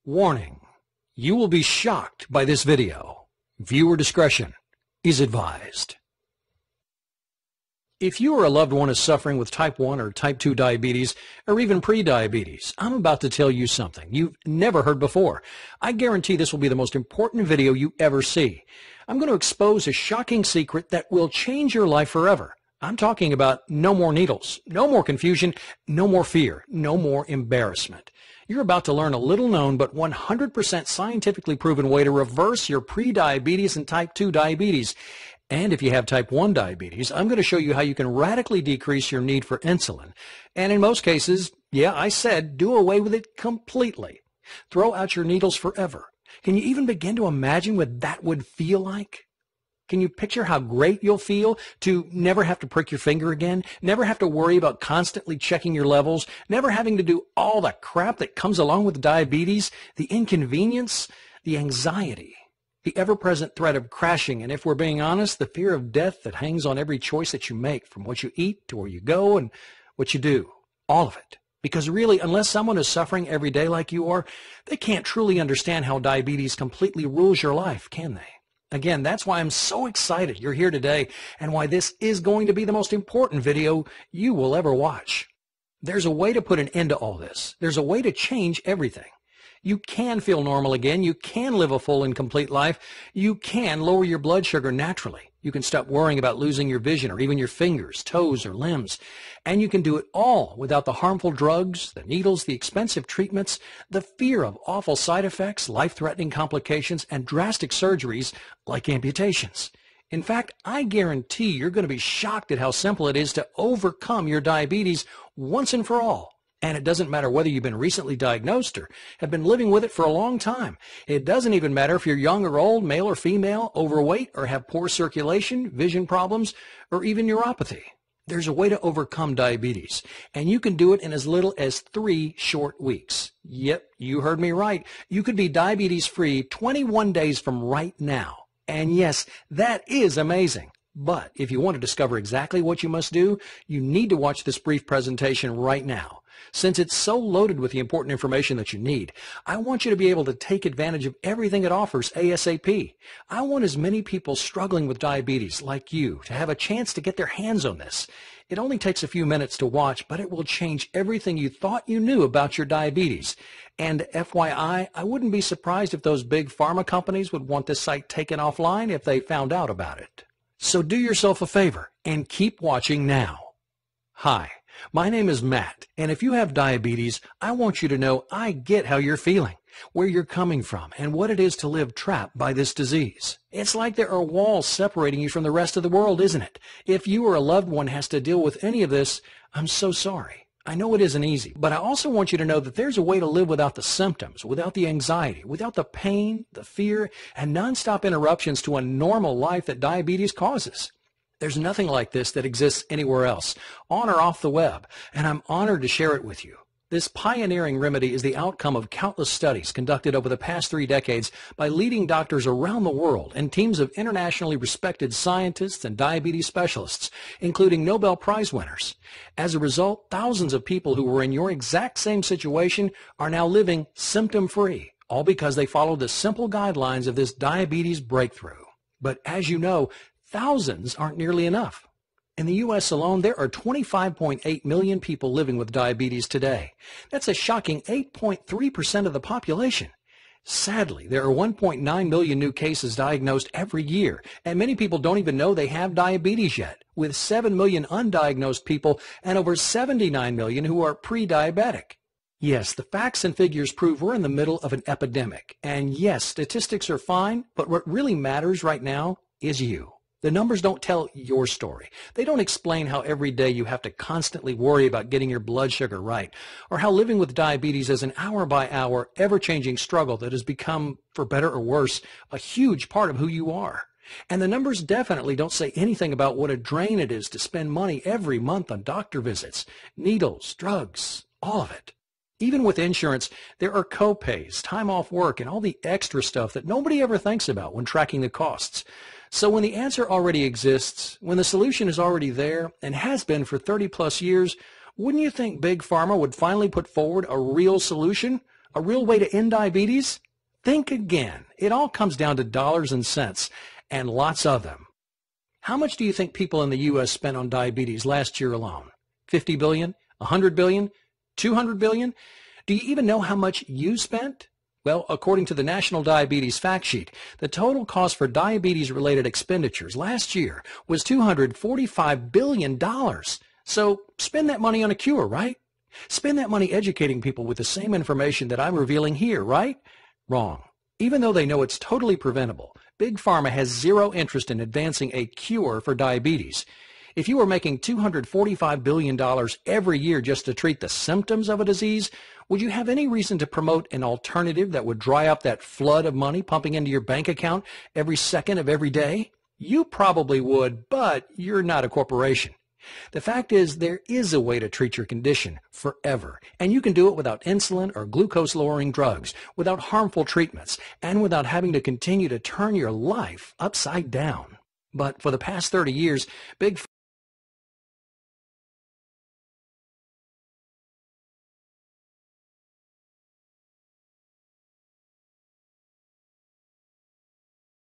Warning: you will be shocked by this video. Viewer discretion is advised. If you or a loved one is suffering with type 1 or type 2 diabetes, or even pre-diabetes, I'm about to tell you something you've never heard before. I guarantee this will be the most important video you ever see. I'm going to expose a shocking secret that will change your life forever. I'm talking about no more needles, no more confusion, no more fear, no more embarrassment. You're about to learn a little known but 100% scientifically proven way to reverse your pre-diabetes and type 2 diabetes. And if you have type 1 diabetes, I'm going to show you how you can radically decrease your need for insulin. And in most cases, yeah, I said do away with it completely. Throw out your needles forever. Can you even begin to imagine what that would feel like? Can you picture how great you'll feel to never have to prick your finger again, never have to worry about constantly checking your levels, never having to do all the crap that comes along with diabetes, the inconvenience, the anxiety, the ever-present threat of crashing, and if we're being honest, the fear of death that hangs on every choice that you make, from what you eat to where you go and what you do, all of it. Because really, unless someone is suffering every day like you are, they can't truly understand how diabetes completely rules your life, can they? Again, that's why I'm so excited you're here today and why this is going to be the most important video you will ever watch. There's a way to put an end to all this. There's a way to change everything. You can feel normal again. You can live a full and complete life. You can lower your blood sugar naturally. You can stop worrying about losing your vision or even your fingers, toes, or limbs. And you can do it all without the harmful drugs, the needles, the expensive treatments, the fear of awful side effects, life-threatening complications, and drastic surgeries like amputations. In fact, I guarantee you're going to be shocked at how simple it is to overcome your diabetes once and for all. And it doesn't matter whether you've been recently diagnosed or have been living with it for a long time. It doesn't even matter if you're young or old, male or female, overweight, or have poor circulation, vision problems, or even neuropathy. There's a way to overcome diabetes, and you can do it in as little as 3 short weeks. Yep, you heard me right. You could be diabetes-free 21 days from right now. And yes, that is amazing. But if you want to discover exactly what you must do, you need to watch this brief presentation right now. Since it's so loaded with the important information that you need, I want you to be able to take advantage of everything it offers ASAP. I want as many people struggling with diabetes like you to have a chance to get their hands on this. It only takes a few minutes to watch, but it will change everything you thought you knew about your diabetes. And FYI, I wouldn't be surprised if those big pharma companies would want this site taken offline if they found out about it. So do yourself a favor and keep watching now. Hi. My name is Matt, and if you have diabetes, I want you to know I get how you're feeling, where you're coming from, and what it is to live trapped by this disease. It's like there are walls separating you from the rest of the world, isn't it? If you or a loved one has to deal with any of this, I'm so sorry. I know it isn't easy, but I also want you to know that there's a way to live without the symptoms, without the anxiety, without the pain, the fear, and nonstop interruptions to a normal life that diabetes causes. There's nothing like this that exists anywhere else, on or off the web, and I'm honored to share it with you. This pioneering remedy is the outcome of countless studies conducted over the past 3 decades by leading doctors around the world and teams of internationally respected scientists and diabetes specialists, including Nobel Prize winners. As a result, thousands of people who were in your exact same situation are now living symptom-free, all because they followed the simple guidelines of this diabetes breakthrough. But as you know, thousands aren't nearly enough. In the U.S. alone, there are 25.8 million people living with diabetes today. That's a shocking 8.3% of the population. Sadly, there are 1.9 million new cases diagnosed every year, and many people don't even know they have diabetes yet, with 7 million undiagnosed people and over 79 million who are pre-diabetic. Yes, the facts and figures prove we're in the middle of an epidemic. And yes, statistics are fine, but what really matters right now is you. The numbers don't tell your story. They don't explain how every day you have to constantly worry about getting your blood sugar right, or how living with diabetes is an hour-by-hour, ever-changing struggle that has become, for better or worse, a huge part of who you are. And the numbers definitely don't say anything about what a drain it is to spend money every month on doctor visits, needles, drugs, all of it. Even with insurance, there are co-pays, time off work, and all the extra stuff that nobody ever thinks about when tracking the costs. So when the answer already exists, when the solution is already there and has been for 30 plus years, wouldn't you think Big Pharma would finally put forward a real solution? A real way to end diabetes? Think again. It all comes down to dollars and cents, and lots of them. How much do you think people in the U.S. spent on diabetes last year alone? 50 billion? 100 billion? 200 billion? Do you even know how much you spent? Well, according to the National Diabetes Fact Sheet, the total cost for diabetes-related expenditures last year was $245 billion. So spend that money on a cure, right? Spend that money educating people with the same information that I'm revealing here, right? Wrong. Even though they know it's totally preventable, Big Pharma has zero interest in advancing a cure for diabetes. If you were making $245 billion every year just to treat the symptoms of a disease, would you have any reason to promote an alternative that would dry up that flood of money pumping into your bank account every second of every day? You probably would, but you're not a corporation. The fact is, there is a way to treat your condition forever, and you can do it without insulin or glucose-lowering drugs, without harmful treatments, and without having to continue to turn your life upside down. But for the past 30 years, Big